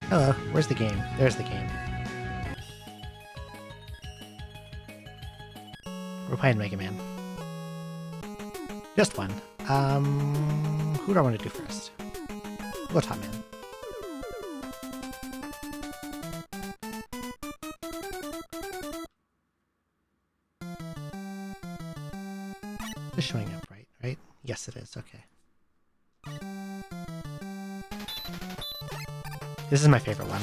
Hello, where's the game? There's the game. We're playing Mega Man. Just one. Who do I want to do first? We'll go Top Man. It's showing up right? Yes, it is. Okay. This is my favorite one.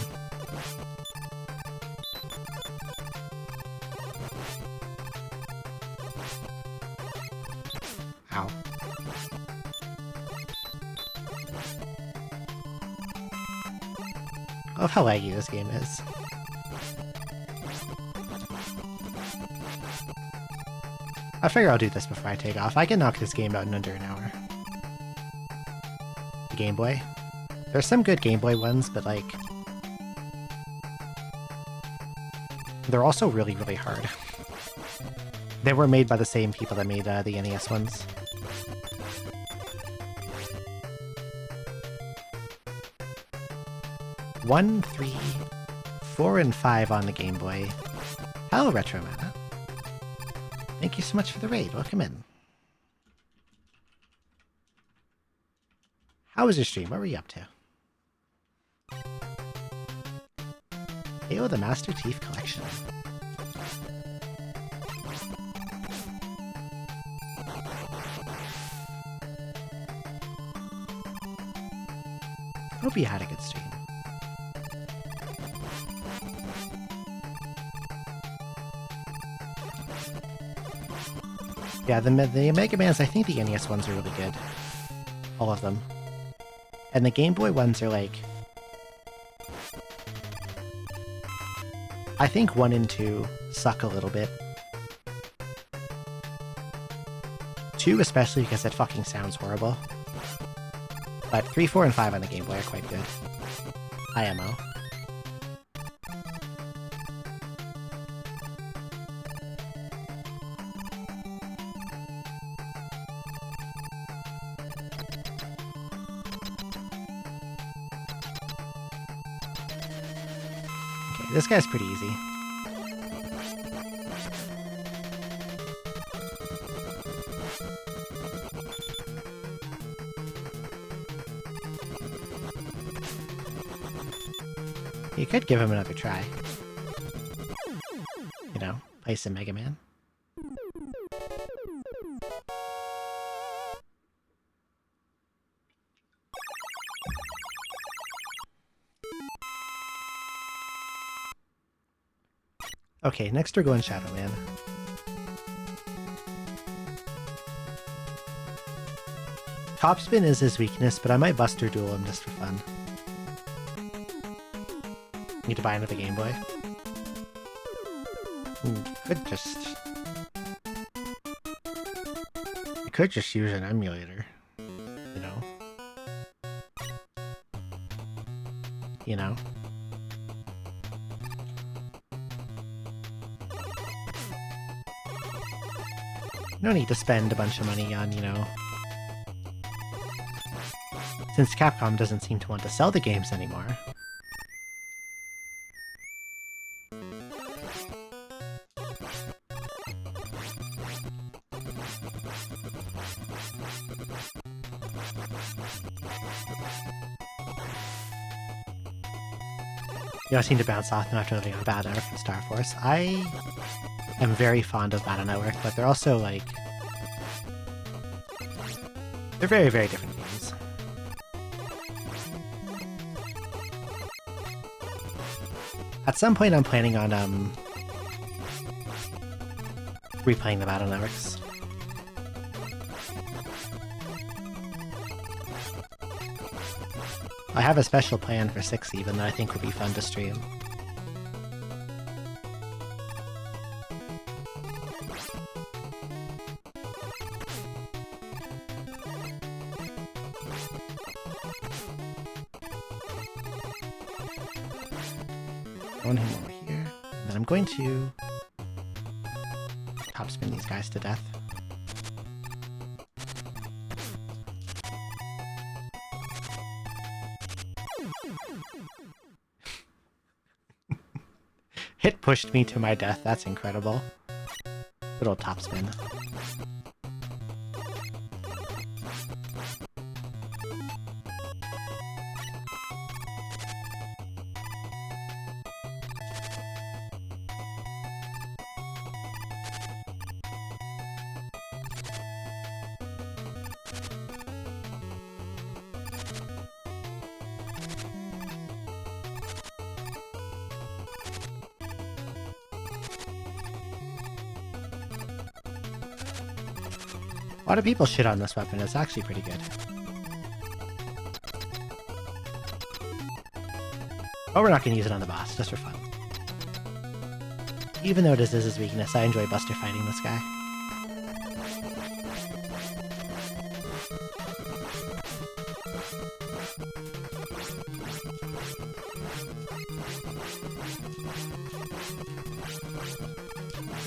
Ow. I love how laggy this game is. I figure I'll do this before I take off. I can knock this game out in under an hour. The Game Boy. There's some good Game Boy ones, but like... they're also really, really hard. They were made by the same people that made the NES ones. One, 3, 4, and 5 on the Game Boy. Hello, Retro Mana. Thank you so much for the raid. Welcome in. How was your stream? What were you up to? Halo the Master Chief Collection. Hope you had a good stream. Yeah, the Mega Mans, I think the NES ones are really good. All of them. And the Game Boy ones are like... I think 1 and 2 suck a little bit. 2 especially because it fucking sounds horrible. But 3, 4, and 5 on the Game Boy are quite good. IMO. Okay, this guy's pretty easy. You could give him another try. You know, play some Mega Man. Okay, next we're going Shadow Man. Topspin is his weakness, but I might Buster Duel him just for fun. Need to buy another Game Boy. Could just... You could just use an emulator. You know? You know? No need to spend a bunch of money on, you know... Since Capcom doesn't seem to want to sell the games anymore. You know, I seem to bounce off them after living on Battle Network and Star Force. I am very fond of Battle Network, but they're also, like... They're very, very different games. At some point I'm planning on, replaying the Battle Networks. I have a special plan for 6 even that I think would be fun to stream. Throw him over here, and then I'm going to top spin these guys to death. It pushed me to my death. That's incredible. Good old top spin. A lot of people shit on this weapon. It's actually pretty good. But we're not going to use it on the boss, just for fun. Even though this is his weakness, I enjoy Buster fighting this guy.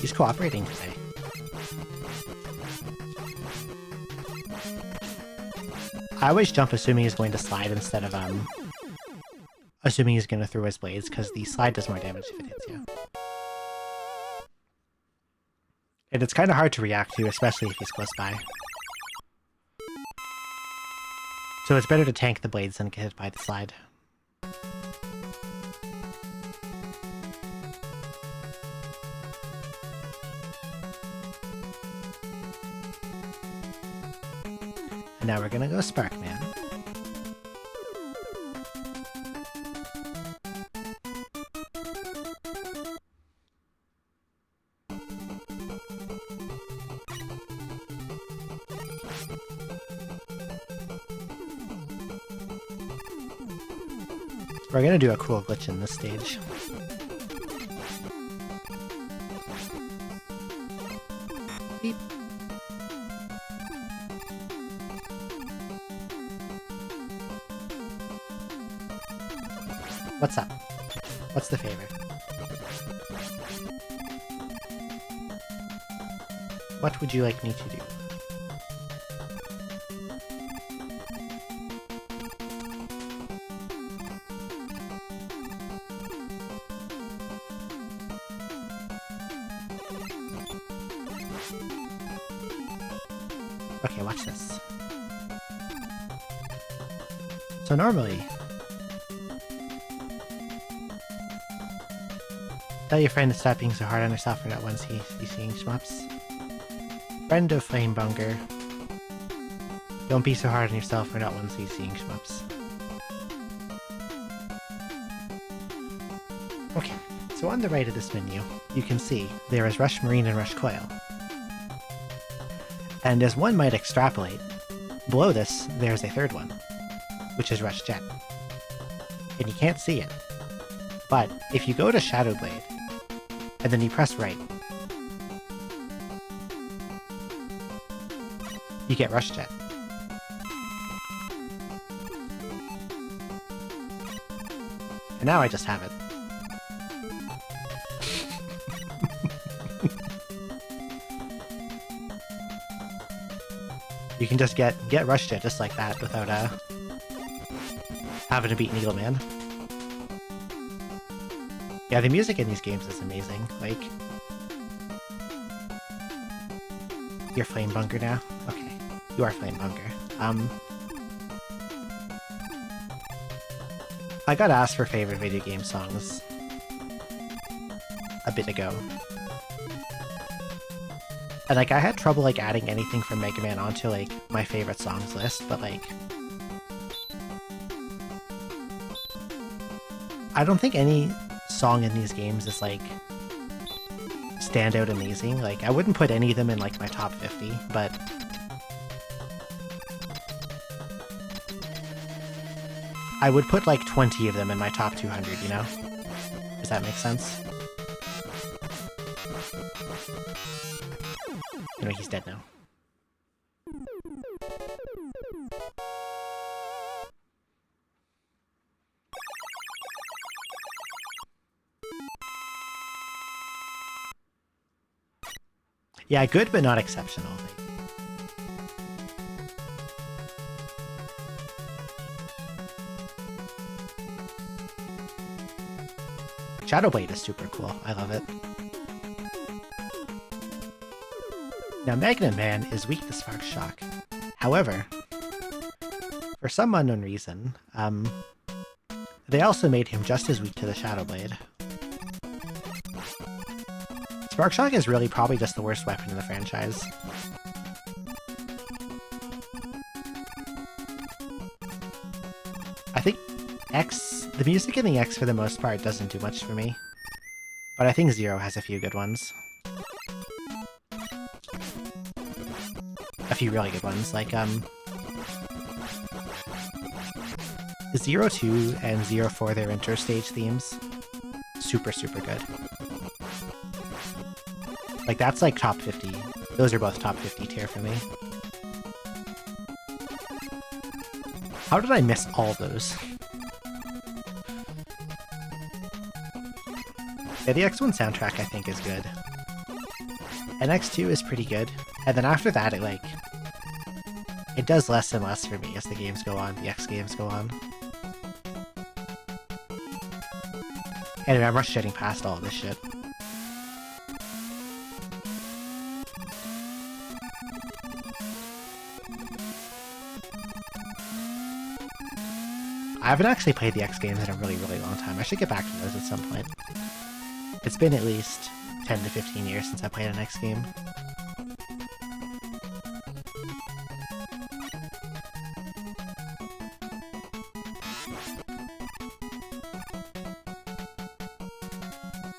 He's cooperating today. I always jump assuming he's going to slide instead of, assuming he's going to throw his blades, because the slide does more damage if it hits you. And it's kind of hard to react to, especially if he's close by. So it's better to tank the blades than get hit by the slide. And now we're gonna go Spark Man. We're gonna do a cool glitch in this stage. Beep. What's up? What's the favor? What would you like me to do? Okay, watch this. So normally, tell your friend to stop being so hard on herself for not once he's seeing shmups. Friend of Flamebunger, don't be so hard on yourself for not once he's seeing shmups. Okay, so on the right of this menu, you can see there is Rush Marine and Rush Coil. And as one might extrapolate, below this, there's a third one, which is Rush Jet. And you can't see it. But if you go to Shadow Blade, and then you press right, you get Rush Jet. And now I just have it. You can just get Rush Jet just like that without having to beat Needleman. Yeah, the music in these games is amazing. Like, you're Flamebunger now? Okay, you are Flamebunger. I got asked for favorite video game songs a bit ago. And, like, I had trouble, like, adding anything from Mega Man onto, like, my favorite songs list, but, like, I don't think any song in these games is, like, standout amazing. Like, I wouldn't put any of them in, like, my top 50, but I would put, like, 20 of them in my top 200, you know? Does that make sense? Anyway, he's dead now. Yeah, good but not exceptional. Shadow Blade is super cool. I love it. Now, Magnet Man is weak to Spark Shock. However, for some unknown reason, they also made him just as weak to the Shadow Blade. Spark Shock is really probably just the worst weapon in the franchise. I think the music in the X for the most part doesn't do much for me, but I think Zero has a few good ones. A few really good ones, like, 02 and 04, their interstage themes. Super, super good. Like, that's like top 50. Those are both top 50 tier for me. How did I miss all those? Yeah, the X1 soundtrack I think is good. And X2 is pretty good. And then after that, it does less and less for me as the games go on, the X games go on. Anyway, I'm rush jetting past all of this shit. I haven't actually played the X games in a really, really long time. I should get back to those at some point. It's been at least 10 to 15 years since I played an X game.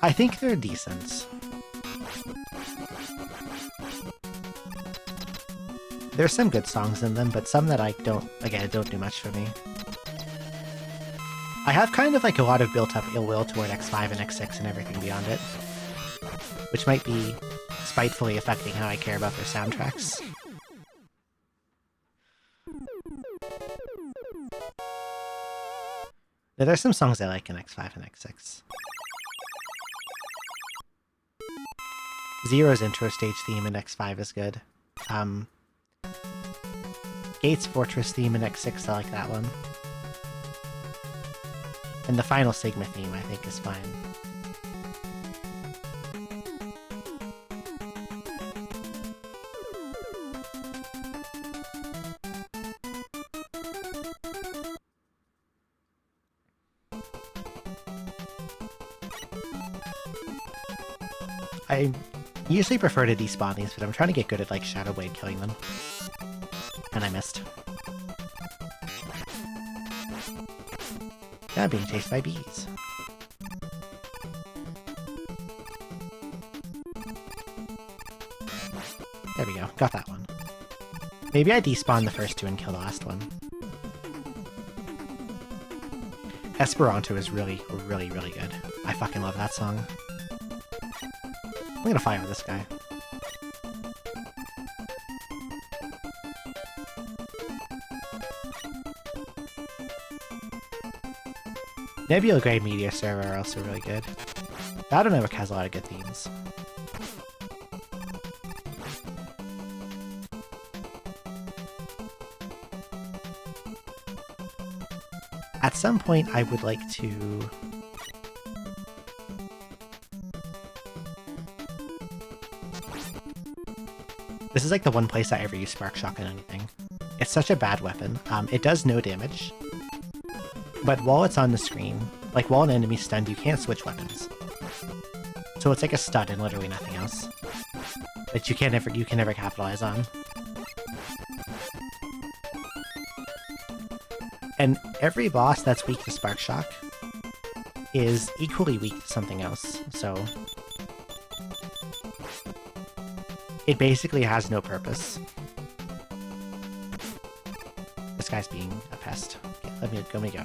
I think they're decent. There's some good songs in them, but some that don't do much for me. I have kind of like a lot of built-up ill will toward X5 and X6 and everything beyond it, which might be spitefully affecting how I care about their soundtracks. Now, there's some songs I like in X5 and X6. Zero's intro stage theme in X5 is good. Gates' Fortress theme in X6, I like that one. And the final Sigma theme, I think, is fine. I usually prefer to despawn these, but I'm trying to get good at, like, Shadow Blade killing them. And I missed. Now I'm being chased by bees. There we go, got that one. Maybe I despawn the first two and kill the last one. Esperanto is really, really, really good. I fucking love that song. I'm gonna fire this guy. Nebula Grade Meteor Server are also really good. Battle Network has a lot of good themes. At some point, I would like to... This is like the one place I ever use Spark Shock on anything. It's such a bad weapon. It does no damage. But while it's on the screen, like while an enemy's stunned, you can't switch weapons. So it's like a stud and literally nothing else. That you can never capitalize on. And every boss that's weak to Spark Shock is equally weak to something else, so... It basically has no purpose. This guy's being a pest. Okay, let me go.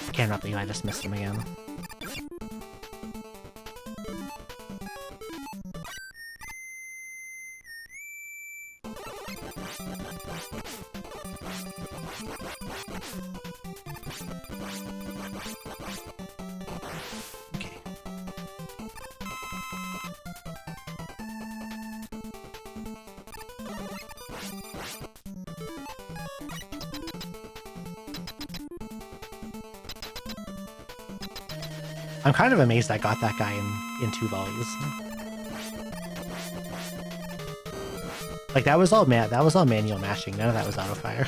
I cannot believe I just missed him again. Okay. I'm kind of amazed I got that guy in 2 volleys. Like that was all manual mashing. None of that was auto fire.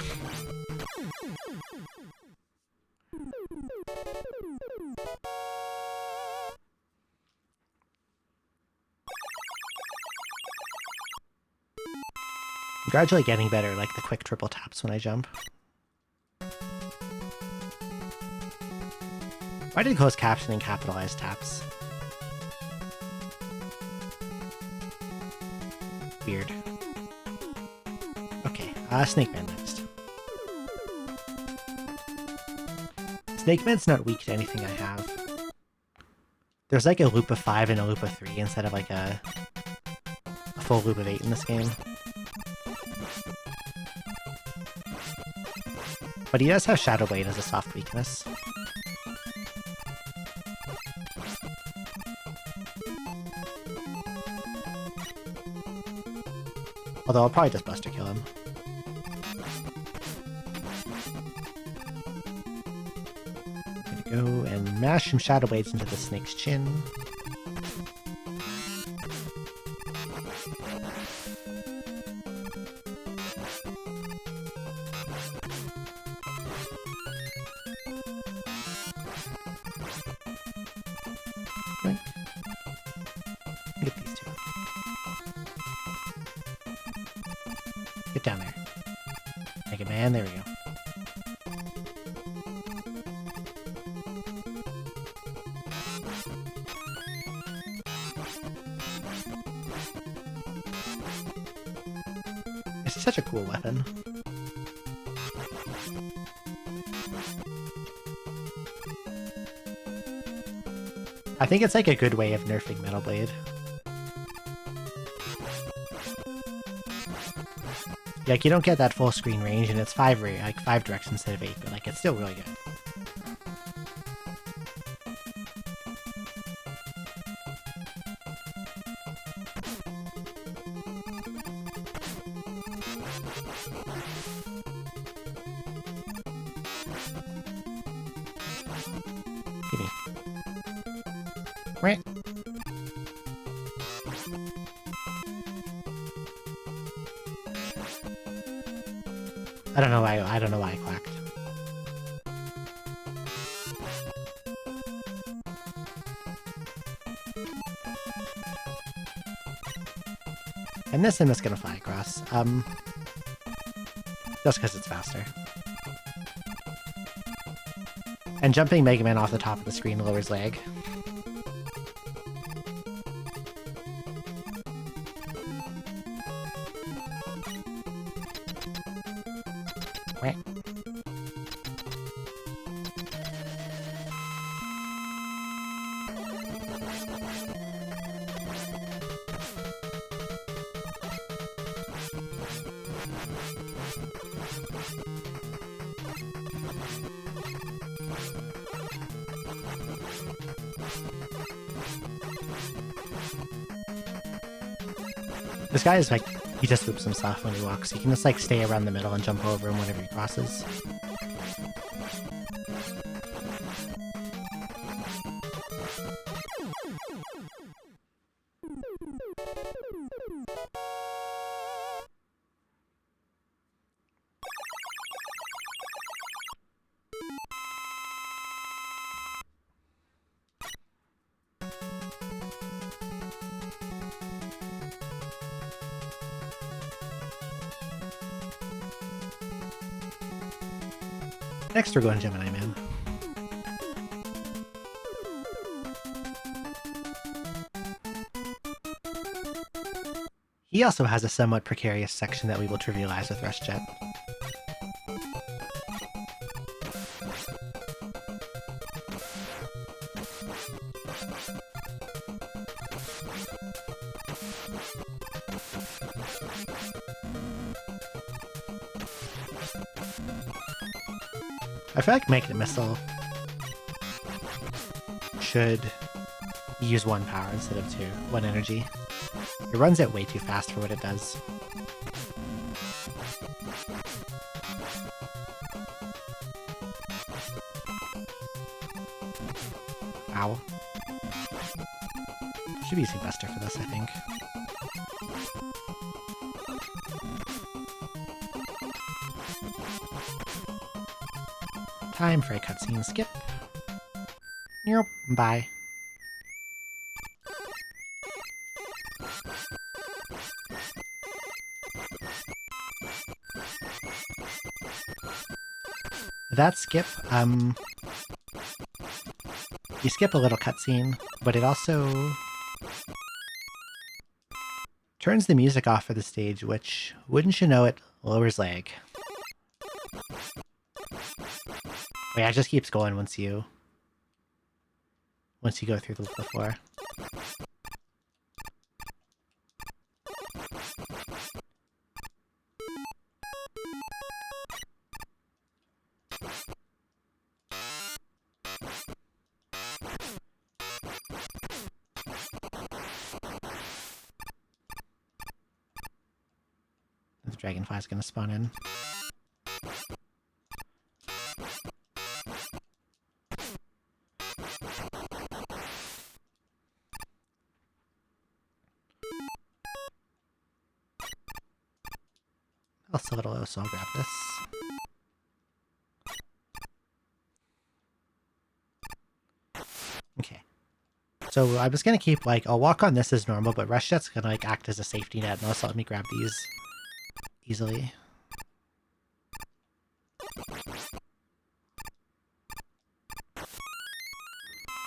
I'm gradually getting better, like the quick triple taps when I jump. Why did closed captioning capitalize taps? Weird. Okay, Snake Man next. Snake Man's not weak to anything I have. There's like a loop of 5 and a loop of 3 instead of like a full loop of 8 in this game. But he does have Shadow Blade as a soft weakness. Although I'll probably just Buster Kill him. Gonna go and mash some Shadow Blades into the snake's chin. Get these two. Get down there. Make it, man. There we go. It's such a cool weapon. I think it's like a good way of nerfing Metal Blade. Like, you don't get that full screen range, and it's 5 directions instead of 8, but like, it's still really good. Gimme. Right. I don't know why I quacked. And this I'm just gonna fly across. Just because it's faster. And jumping Mega Man off the top of the screen lowers lag. This guy is like, he just loops himself when he walks. He can just like stay around the middle and jump over him whenever he crosses. Next we're going Gemini Man. He also has a somewhat precarious section that we will trivialize with Rush Jet. I feel like Magnet Missile should use 1 power instead of 2, 1 energy. It runs it way too fast for what it does. Ow. Should be using Buster for this, I think. Time for a cutscene skip. Yep, bye. That skip, you skip a little cutscene, but it also turns the music off for the stage, which, wouldn't you know it, lowers lag. Wait, it just keeps going once you go through the floor. The dragonfly's gonna spawn in. Also a little low, so I'll grab this. Okay. So I was gonna keep, like, I'll walk on this as normal, but Rush Jet's gonna, like, act as a safety net and also let me grab these easily.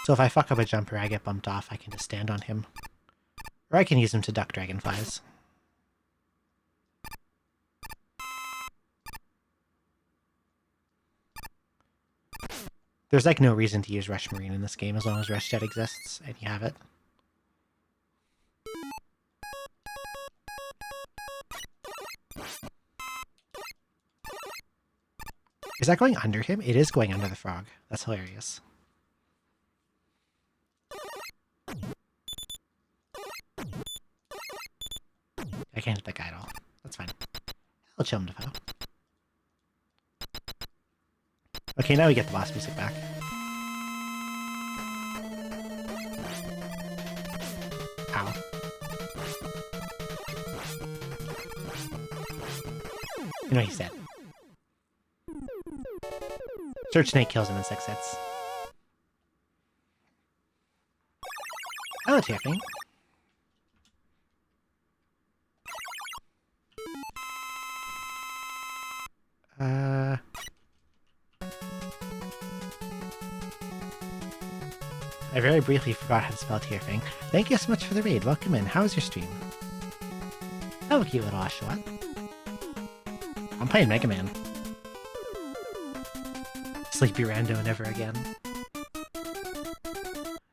So if I fuck up a jumper, I get bumped off, I can just stand on him. Or I can use him to duck dragonflies. There's, like, no reason to use Rush Marine in this game as long as Rush Jet exists, and you have it. Is that going under him? It is going under the frog. That's hilarious. I can't hit that guy at all. That's fine. I'll chill him to foul. Okay, now we get the boss music back. Ow. You know he's dead. Search Snake kills him in 6 hits. Hello, Tiffany. I very briefly forgot how to spell Tearfang. Thank you so much for the raid. Welcome in. How was your stream? Hello, cute little Oshawott. I'm playing Mega Man. Sleepy Rando never again.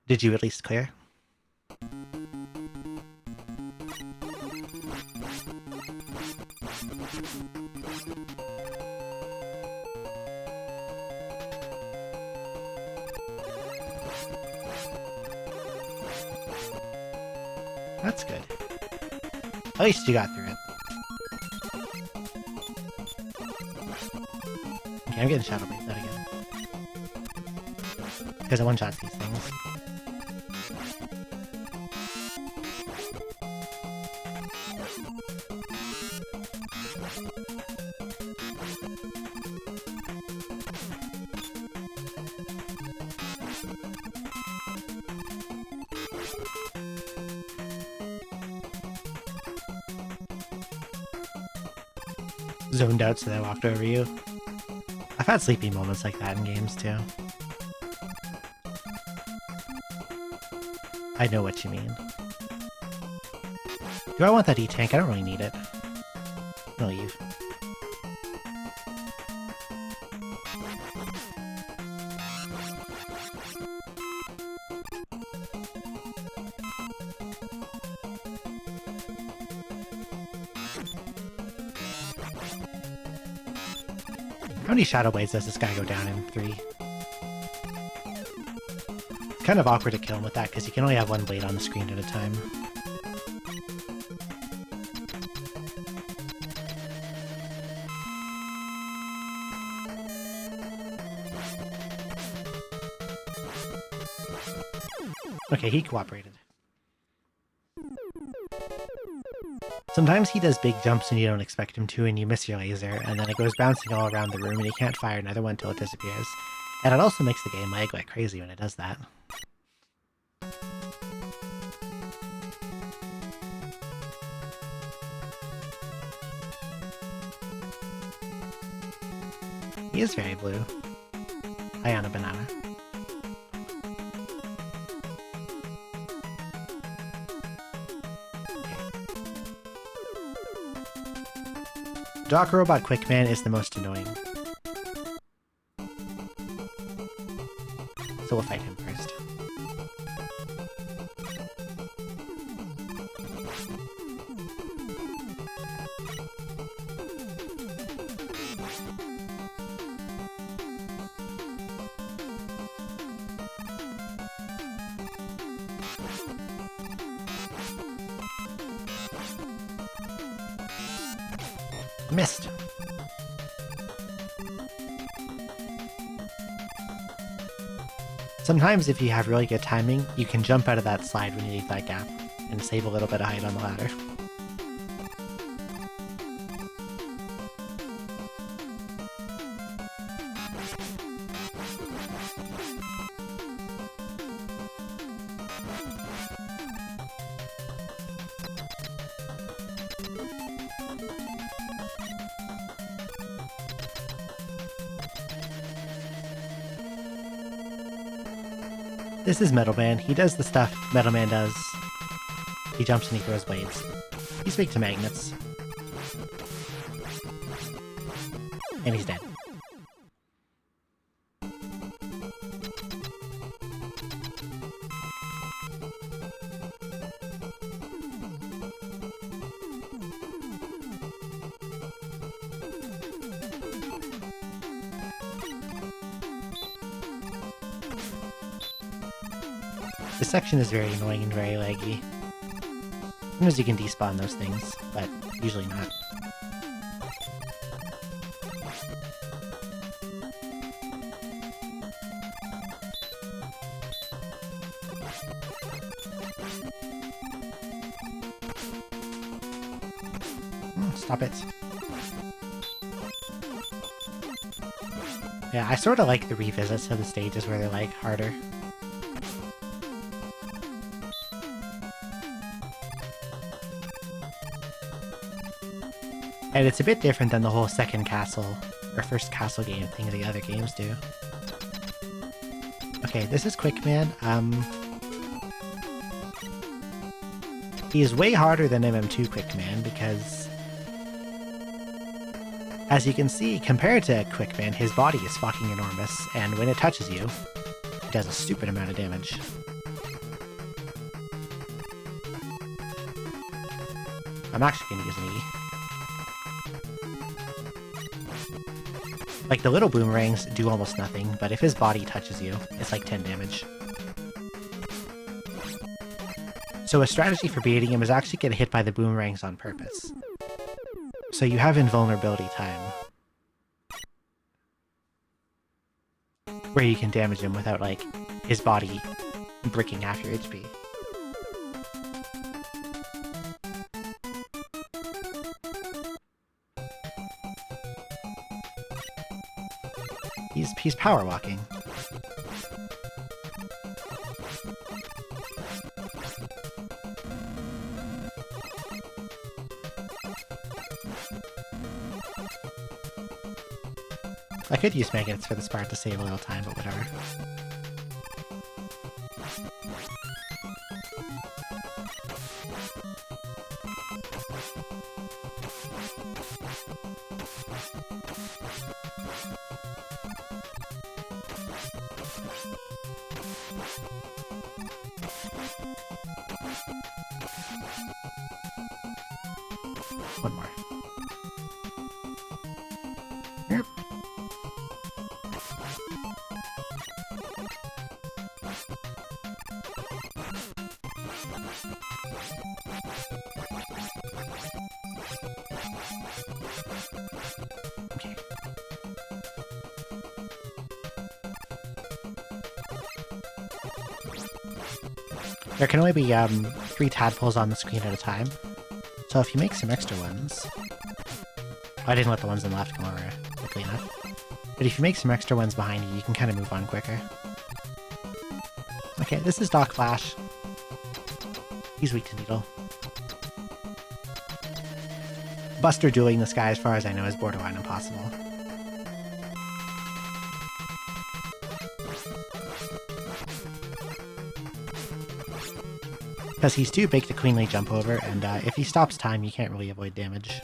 Did you at least clear? That's good. At least you got through it. Okay, I'm getting Shadow Blade out again. Because it one-shots these things. Zoned out so they walked over you. I've had sleepy moments like that in games too. I know what you mean. Do I want that E-Tank? I don't really need it. I'll leave. How many Shadow Blades does this guy go down in 3? It's kind of awkward to kill him with that, because you can only have one blade on the screen at a time. Okay, he cooperated. Sometimes he does big jumps when you don't expect him to and you miss your laser, and then it goes bouncing all around the room and you can't fire another one until it disappears. And it also makes the game lag like crazy when it does that. He is very blue. High on a banana. Doc Robot Quickman is the most annoying. So we'll fight him first. Missed. Sometimes if you have really good timing, you can jump out of that slide when you leave that gap, and save a little bit of height on the ladder. This is Metal Man. He does the stuff Metal Man does. He jumps and he throws blades. He's weak to magnets. And he's dead. This section is very annoying and very laggy. Sometimes you can despawn those things, but usually not. Stop it. Yeah, I sort of like the revisits of the stages where they're like harder. And it's a bit different than the whole second castle, or first castle game thing the other games do. Okay, this is Quickman. He is way harder than MM3 Quickman because, as you can see, compared to Quickman, his body is fucking enormous, and when it touches you, it does a stupid amount of damage. I'm actually gonna use an E. Like, the little boomerangs do almost nothing, but if his body touches you, it's like 10 damage. So a strategy for beating him is actually get hit by the boomerangs on purpose. So you have invulnerability time, where you can damage him without, like, his body bricking half your HP. He's power walking. I could use magnets for this part to save a little time, but whatever. One more. Yep. Okay. There can only be 3 tadpoles on the screen at a time. So if you make some extra ones... I didn't let the ones on the left come over quickly enough. But if you make some extra ones behind you, you can kind of move on quicker. Okay, this is Doc Flash. He's weak to Needle. Buster dueling this guy, as far as I know, is borderline impossible. Because he's too big to cleanly jump over, and if he stops time, you can't really avoid damage.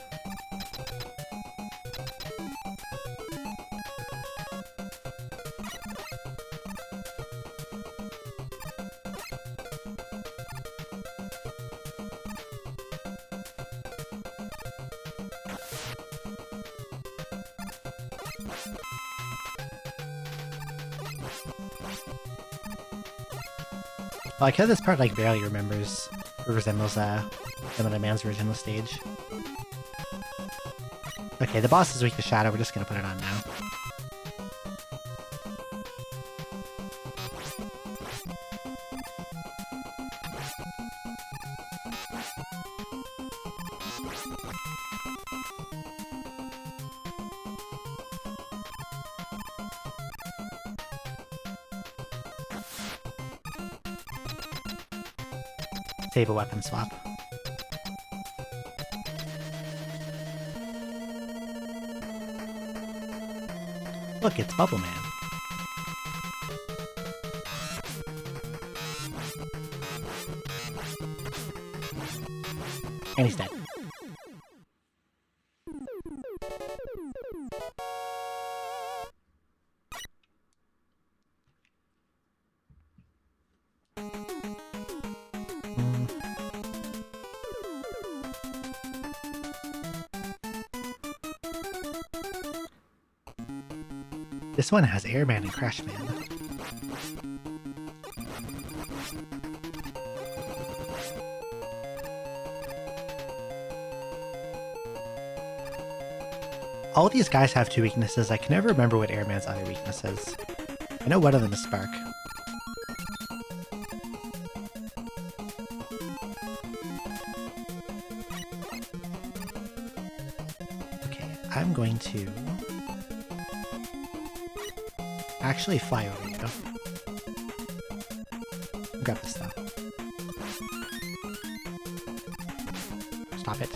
I like how this part like barely resembles Eminem Man's original stage. Okay, the boss is weak to Shadow, we're just gonna put it on now. Save a weapon swap. Look, it's Bubble Man. And he's dead. This one has Airman and Crashman. All these guys have two weaknesses. I can never remember what Airman's other weakness is. I know one of them is Spark. Okay, I'm going to actually fly over you. Grab this stuff. Stop it.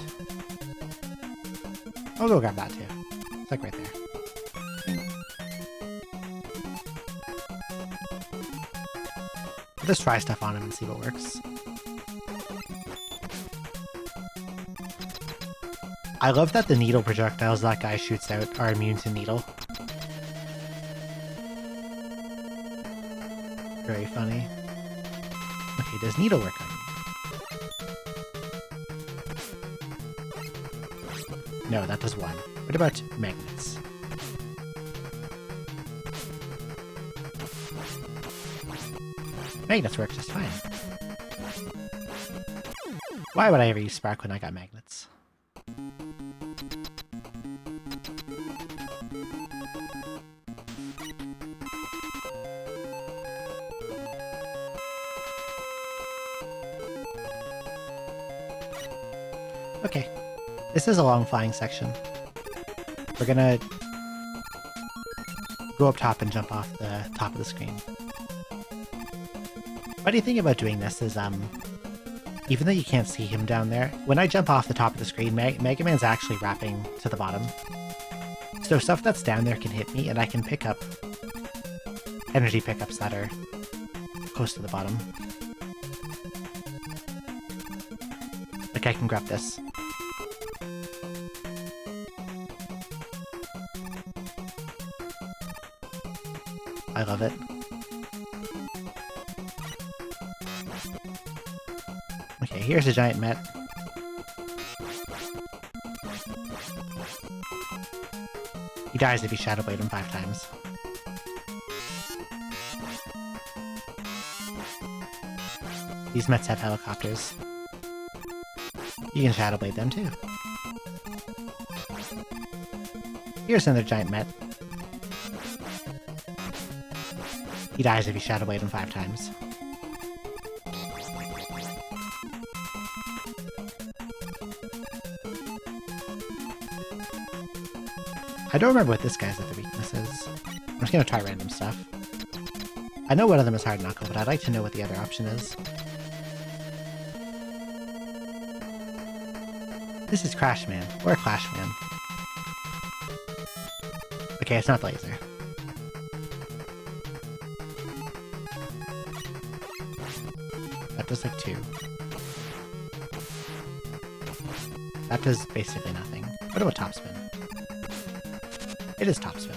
I'll go grab that too. It's like right there. I'll just try stuff on him and see what works. I love that the needle projectiles that guy shoots out are immune to needle. Very funny. Okay, does needle work on you? No, that does one. What about magnets? Magnets work just fine. Why would I ever use Spark when I got magnets? Okay, this is a long flying section. We're gonna go up top and jump off the top of the screen. Funny thing about doing this is, even though you can't see him down there, when I jump off the top of the screen, Mega Man's actually wrapping to the bottom. So stuff that's down there can hit me, and I can pick up energy pickups that are close to the bottom. Like I can grab this. I love it. Okay, here's a giant Met. He dies if you Shadow Blade him 5 times. These Mets have helicopters. You can Shadow Blade them too. Here's another giant Met. He dies if you Shadow Blade him 5 times. I don't remember what this guy's other weakness is. I'm just gonna try random stuff. I know one of them is Hard Knuckle, but I'd like to know what the other option is. This is Crash Man, or Clash Man. Okay, it's not laser. That does like 2. That does basically nothing. What about Top Spin? It is Top Spin.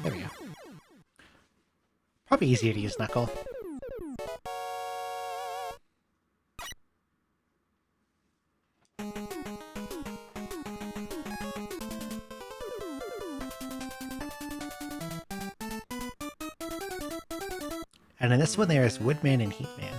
There we go. Probably easier to use Knuckle. And in this one there's Woodman and Heatman.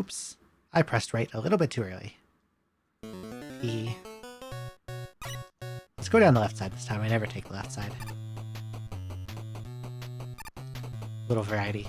Oops. I pressed right a little bit too early. Let's go down the left side this time. I never take the left side. Little variety.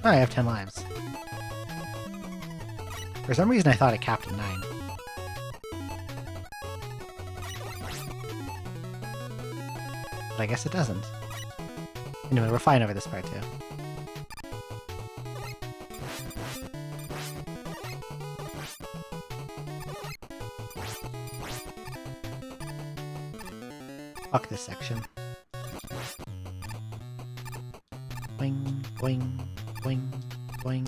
Oh, I have 10 lives. For some reason I thought it capped at 9. But I guess it doesn't. Anyway, we're fine over this part too. Fuck this section. Boing, boing, boing, boing.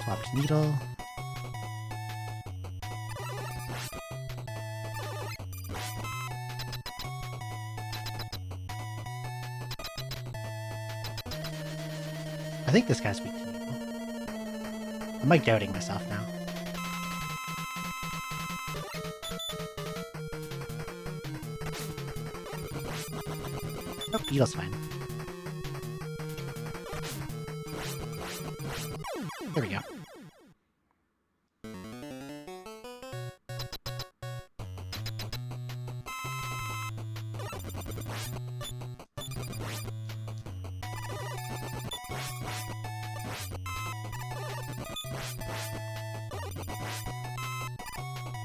Swapped needle. I think this guy's weak to needle. I'm like doubting myself now. Oh, needle's fine. There we go.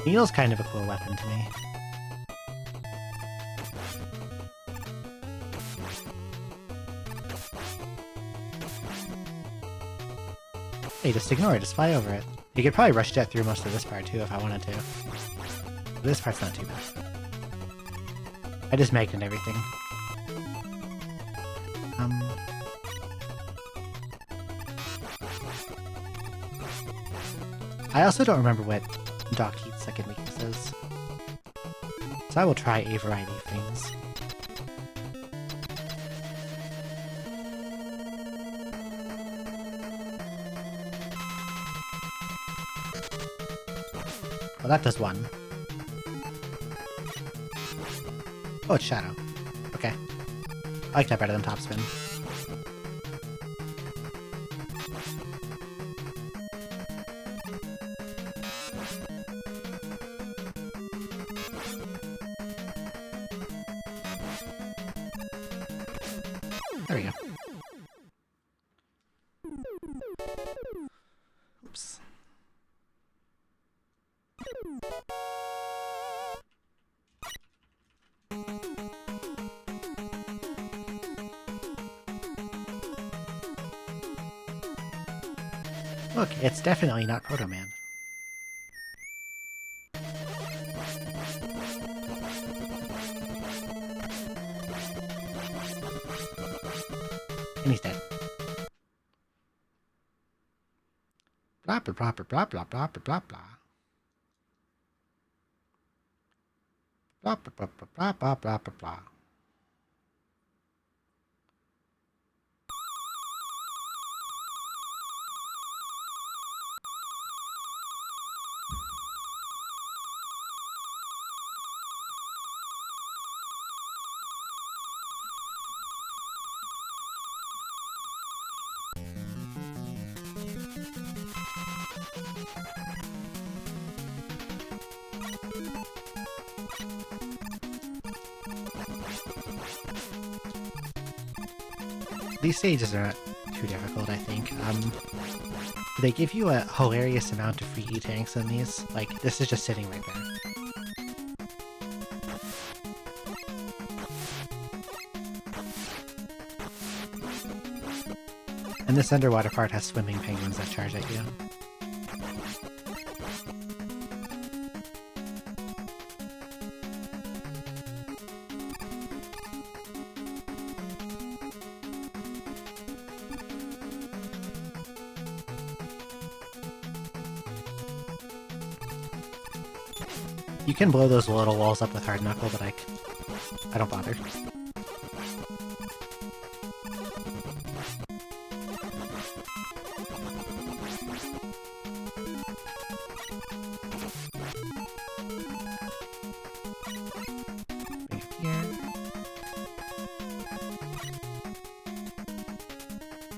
Needle's kind of a cool weapon to me. Hey, just ignore it, just fly over it. You could probably rush jet through most of this part too if I wanted to. But this part's not too bad. I just magnet everything. I also don't remember what Doc Heat's second weakness is. So I will try a variety of things. Well, that does 1. Oh, it's Shadow. Okay. I like that better than Top Spin. There we go. Oops. Look, it's definitely not Proto Man. And he's dead. Blah blah blah blah blah blah blah blah blah. Blah, blah, blah, blah, blah, blah, blah, blah. These stages are not too difficult, I think. They give you a hilarious amount of free E-tanks in these. Like, this is just sitting right there. And this underwater part has swimming penguins that charge at you. You can blow those little walls up with hard knuckle, but I don't bother. Right here.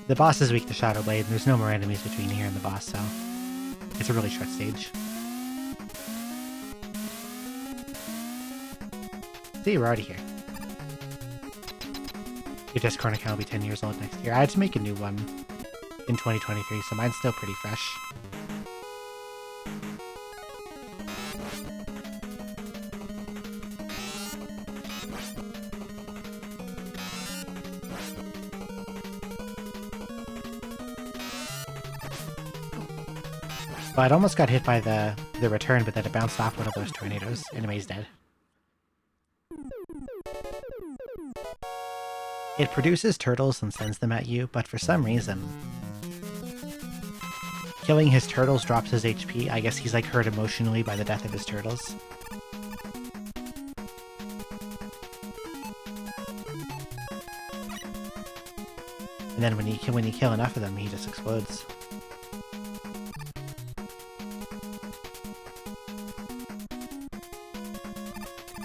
The boss is weak to Shadow Blade, and there's no more enemies between here and the boss, so it's a really short stage. See, we're already here. Your Discord account will be 10 years old next year. I had to make a new one in 2023, so mine's still pretty fresh. Well, I'd almost got hit by the return, but then it bounced off one of those tornadoes. Anyways, dead. It produces turtles and sends them at you, but for some reason, killing his turtles drops his HP. I guess he's like hurt emotionally by the death of his turtles. And then when you kill enough of them, he just explodes.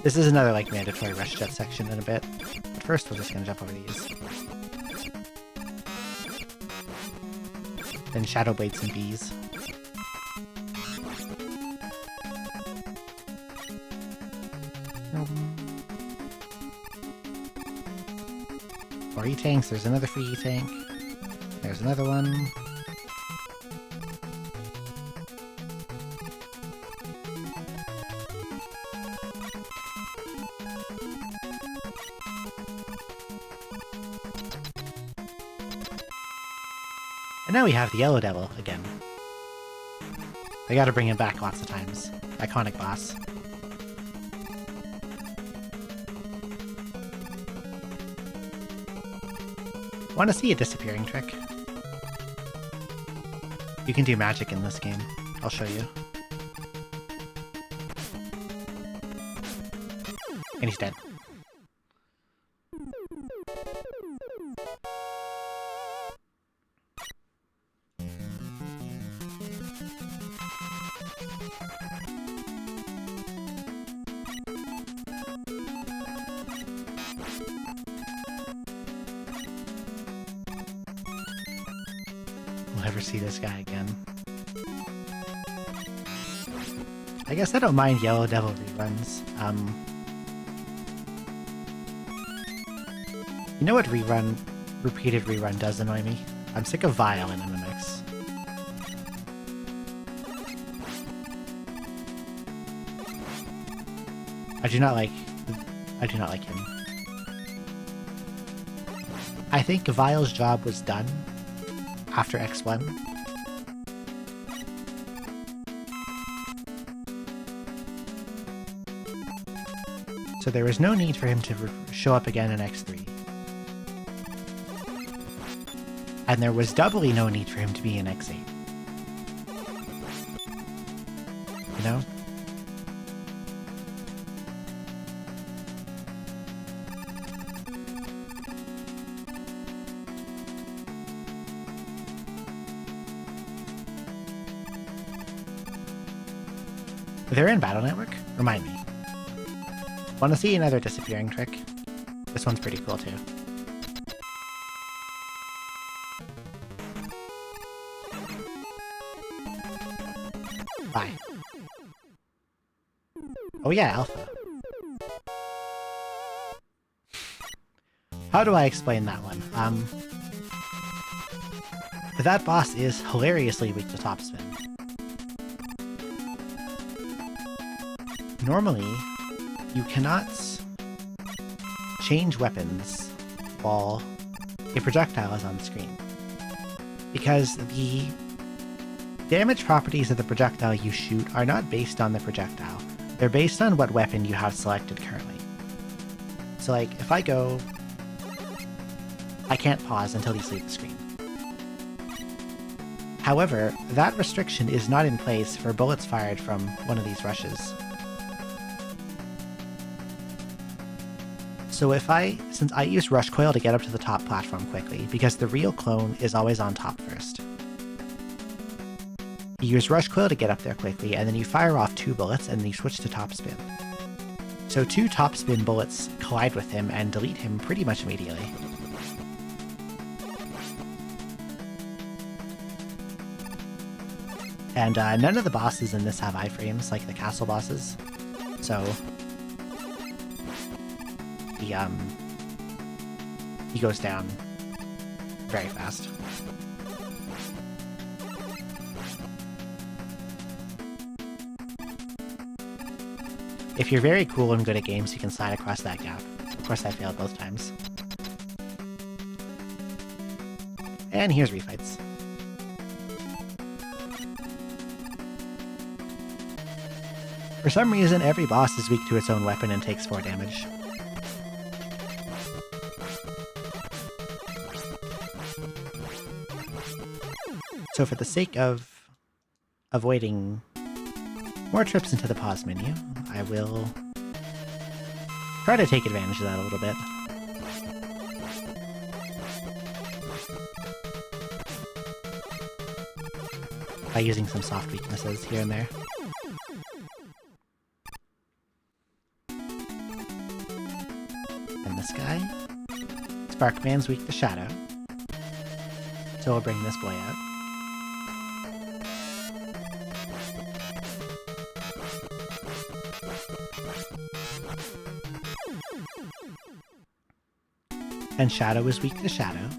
This is another like mandatory rush jet section in a bit. But first we're just gonna jump over these. Then Shadow Blade some bees. More E-tanks, there's another free E-tank. There's another one. And now we have the Yellow Devil again. They gotta bring him back lots of times. Iconic boss. Want to see a disappearing trick? You can do magic in this game. I'll show you. And he's dead. Never see this guy again. I guess I don't mind Yellow Devil reruns. You know what repeated rerun does annoy me? I'm sick of Vile in MMX. I do not like him. I think Vile's job was done after X1. So there was no need for him to show up again in X3. And there was doubly no need for him to be in X8. You know? they're in Battle Network, remind me. Want to see another disappearing trick? This one's pretty cool too. Bye. Oh yeah, Alpha. How do I explain that one? That boss is hilariously weak to topspin. Normally, you cannot change weapons while a projectile is on the screen, because the damage properties of the projectile you shoot are not based on the projectile. They're based on what weapon you have selected currently. So like, if I go... I can't pause until these leave the screen. However, that restriction is not in place for bullets fired from one of these rushes. So since I use Rush Coil to get up to the top platform quickly, because the real clone is always on top first. You use Rush Coil to get up there quickly, and then you fire off 2 bullets, and then you switch to top spin. So 2 top spin bullets collide with him and delete him pretty much immediately. And none of the bosses in this have iframes, like the castle bosses. So he goes down very fast. If you're very cool and good at games, you can slide across that gap. Of course, I failed both times. And here's refights. For some reason, every boss is weak to its own weapon and takes 4 damage. So for the sake of avoiding more trips into the pause menu, I will try to take advantage of that a little bit. By using some soft weaknesses here and there. And this guy. Sparkman's weak to Shadow. So we'll bring this boy out. And Shadow is weak to Shadow.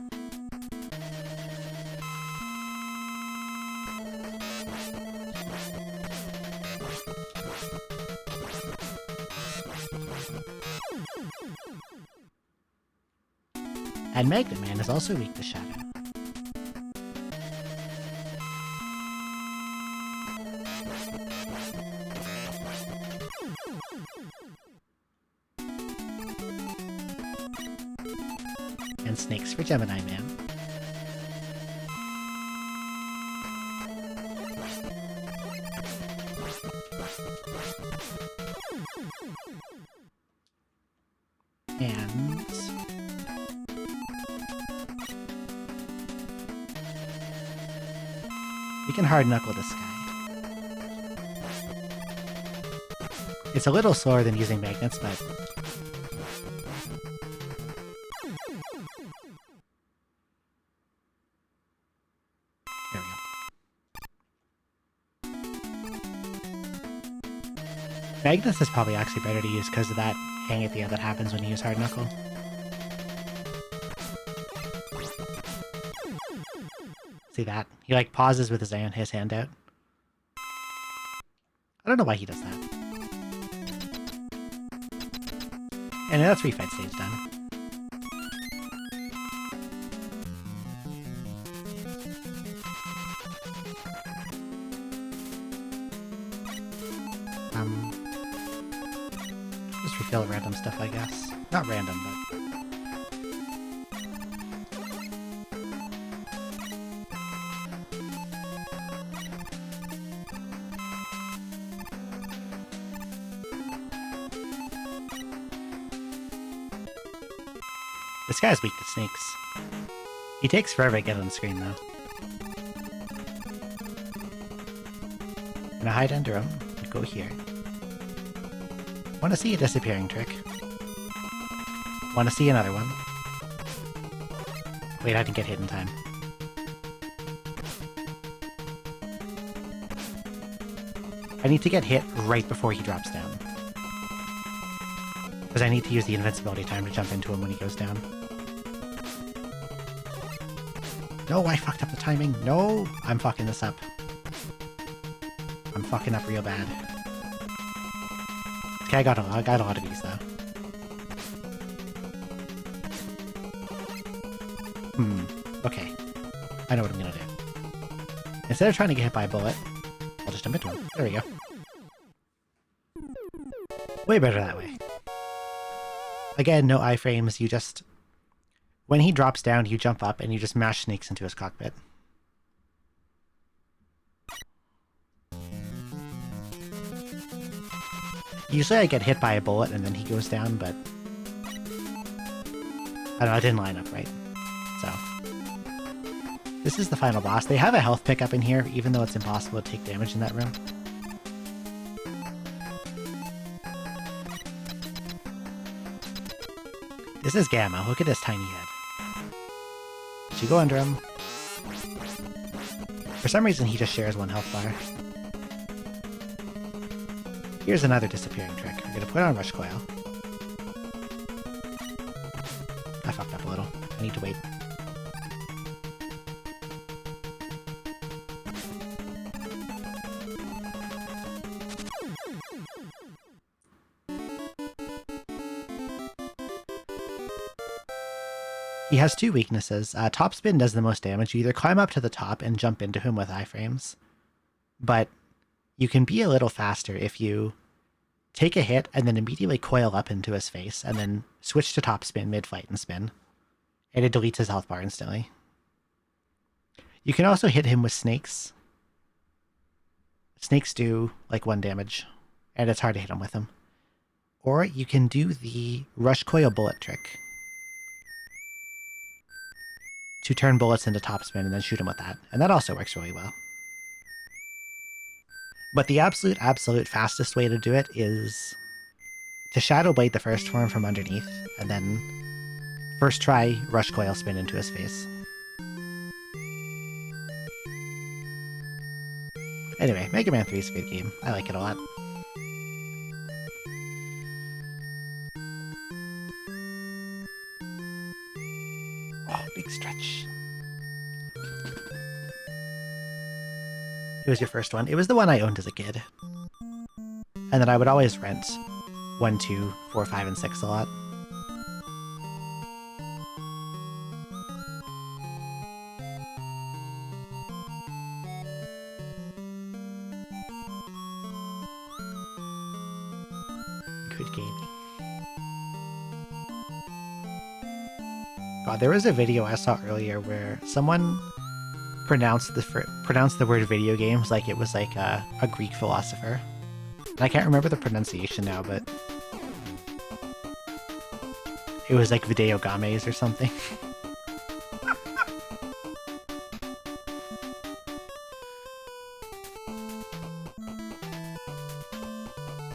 And Magnet Man is also weak to Shadow. And Snakes for Gemini Man. And we can hard knuckle this guy. It's a little slower than using magnets, but there we go. Magnets is probably actually better to use because of that hang at the end that happens when you use hard knuckle. See that? He like pauses with his hand out. I don't know why he does that. And that's 3 fight stage done. Just refill random stuff, I guess. Not random, but... This guy's weak to snakes. He takes forever to get on the screen, though. I'm gonna hide under him and go here. Want to see a disappearing trick. Want to see another one. Wait, I didn't get hit in time. I need to get hit right before he drops down. Because I need to use the invincibility time to jump into him when he goes down. No, I fucked up the timing. No, I'm fucking this up. I'm fucking up real bad. Okay, I got a lot of these though. Okay. I know what I'm gonna do. Instead of trying to get hit by a bullet, I'll just jump into him. There we go. Way better that way. Again, no iframes, you just... When he drops down, you jump up and you just mash snakes into his cockpit. Usually I get hit by a bullet and then he goes down, but... I don't know, it didn't line up right. So... This is the final boss. They have a health pickup in here, even though it's impossible to take damage in that room. This is Gamma. Look at this tiny head. Did you go under him? For some reason, he just shares one health bar. Here's another disappearing trick. We're gonna put on Rush Coil. I fucked up a little. I need to wait. He has two weaknesses. Top spin does the most damage. You either climb up to the top and jump into him with iframes, but you can be a little faster if you take a hit and then immediately coil up into his face and then switch to top spin mid-fight and spin. And it deletes his health bar instantly. You can also hit him with snakes. Snakes do like 1 damage, and it's hard to hit him with them. Or you can do the Rush Coil bullet trick to turn bullets into top spin and then shoot him with that. And that also works really well. But the absolute fastest way to do it is to Shadow Blade the first form from underneath, and then first try Rush Coil spin into his face. Anyway, Mega Man 3 is a good game. I like it a lot. Oh, big stretch. It was your first one. It was the one I owned as a kid. And then I would always rent 1, 2, 4, 5, and 6 a lot. Good game. God, there was a video I saw earlier where someone pronounced the word video games like it was like a Greek philosopher. And I can't remember the pronunciation now, but it was like video games or something.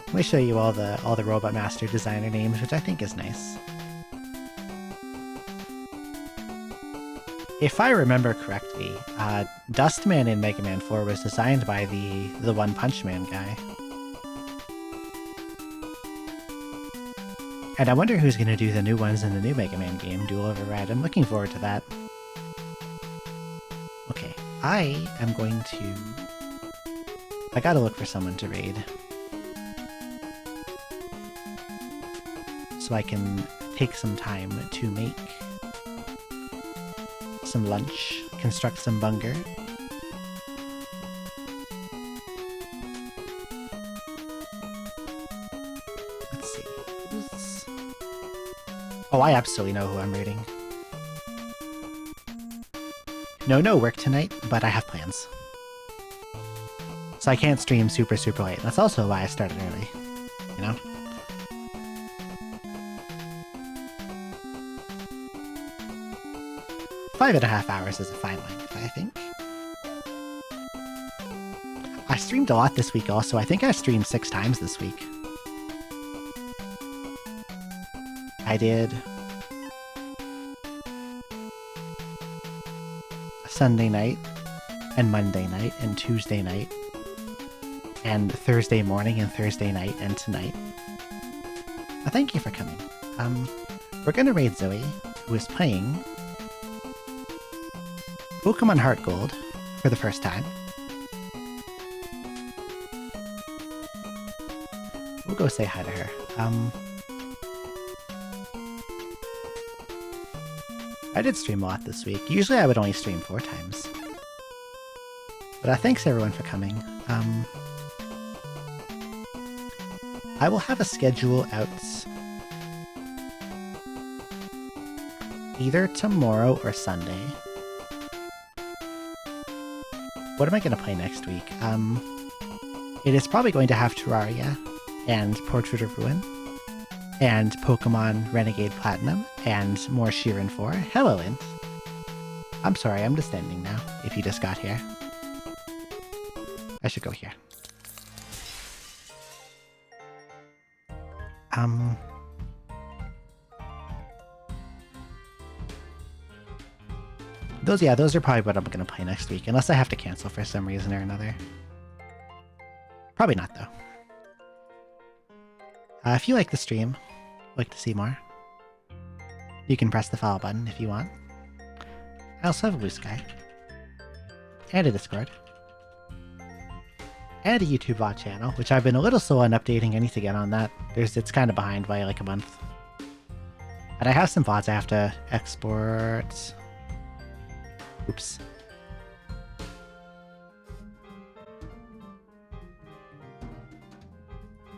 Let me show you all the Robot Master designer names, which I think is nice. If I remember correctly, Dustman in Mega Man 4 was designed by the One Punch Man guy. And I wonder who's going to do the new ones in the new Mega Man game, Duel Over Red. I'm looking forward to that. Okay, I am going to... I gotta look for someone to raid. So I can take some time to make some lunch, construct some bunger. Let's see. Oh, I absolutely know who I'm raiding. No work tonight, but I have plans. So I can't stream super late. That's also why I started early, you know? Five and a half hours is a fine length, I think. I streamed a lot this week also. I think I streamed 6 times this week. I did Sunday night, and Monday night, and Tuesday night, and Thursday morning, and Thursday night, and tonight. Thank you for coming. We're gonna raid Zoe, who is playing Pokemon Heart Gold for the first time. We'll go say hi to her. I did stream a lot this week. Usually I would only stream 4 times. But thanks everyone for coming. I will have a schedule out either tomorrow or Sunday. What am I going to play next week? It is probably going to have Terraria and Portrait of Ruin and Pokemon Renegade Platinum and more Sheeran 4. Hello, Lint. I'm sorry, I'm just ending now, if you just got here. I should go here. Those are probably what I'm going to play next week, unless I have to cancel for some reason or another. Probably not, though. If you like the stream, like to see more, you can press the follow button if you want. I also have a Blue Sky, and a Discord, and a YouTube VOD channel, which I've been a little slow on updating. I need to get on that. It's kind of behind by like a month. And I have some VODs I have to export. Oops.